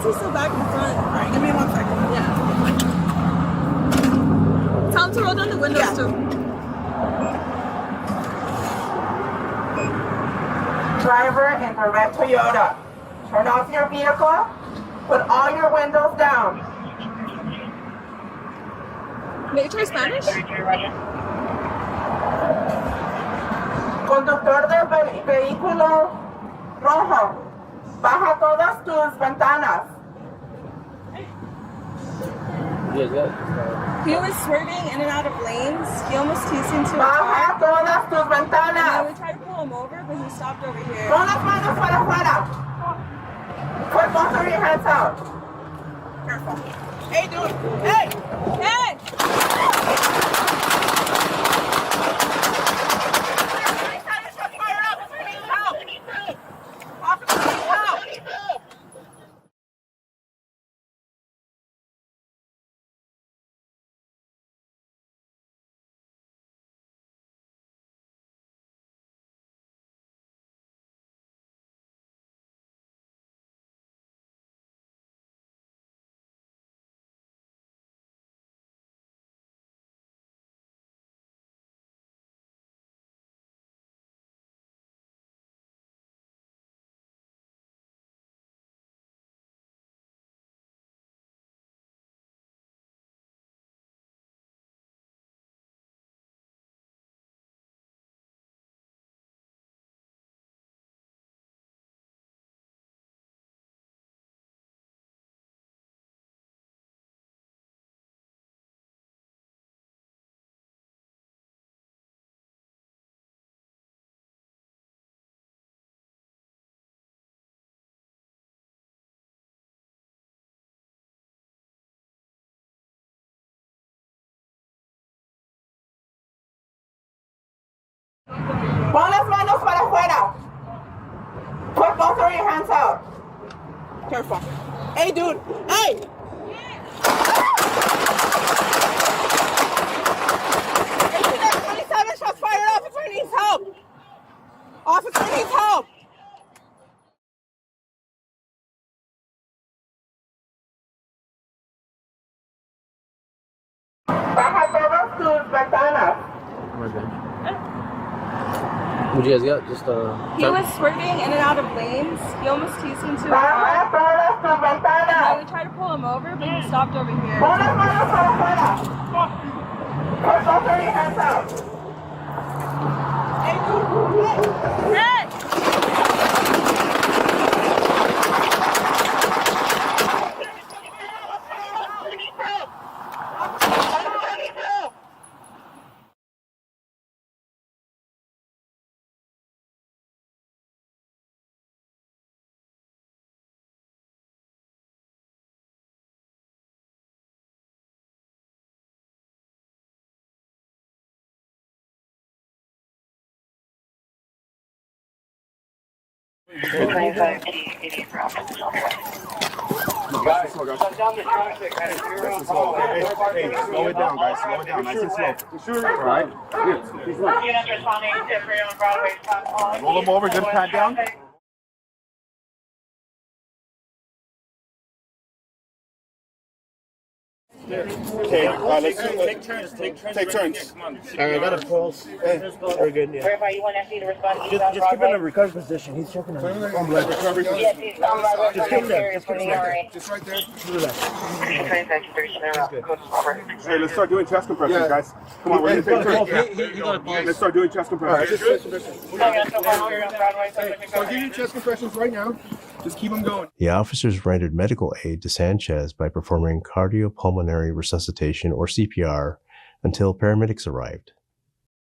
is he still back in front? All right, give me 1 second. Yeah. Tell him to roll down the windows too. Driver in the red Toyota. Turn off your vehicle. Put all your windows down. May you try Spanish? Conductor del vehículo rojo. Baja todas tus ventanas. He was swerving in and out of lanes. He almost teased into a Baja car. todas tus And then ventanas. we tried to pull him over, but he stopped over here. Pon las manos para afuera. Put both of your hands out. Careful. Hey, dude. Hey! Hey! Pon las manos para afuera. Put both of your hands out. Careful. Hey, dude. Hey! 27 shots fired. Officer needs help. Officer needs help. Baja todas tus ventanas. What you guys got? Just He was swerving in and out of lanes. He almost teased into a Baja car. todas tus And then ventanas. we tried to pull him over, but he stopped over here. Pon las manos para afuera. Put both of your hands out. Hey, dude. Hey! Hey! Guys, slow it down, guys. Slow it down. Nice and slow. All right. Units responding to Freedom on Broadway. Roll them over. Good pat down. Okay, let's take turns. Take turns. all right, I got a pulse. We're good. Yeah. Verify you want FC to respond to Just keep in a recovery position. He's checking on me. Yes, he's on Broadway. Just keep there. Just keep there. Just right there. Hey, let's start doing chest compressions, guys. Come on, we're gonna take turns. Let's start doing chest compressions. Start doing chest compressions right now. Just keep them going. The officers rendered medical aid to Sanchez by performing cardiopulmonary resuscitation or CPR until paramedics arrived.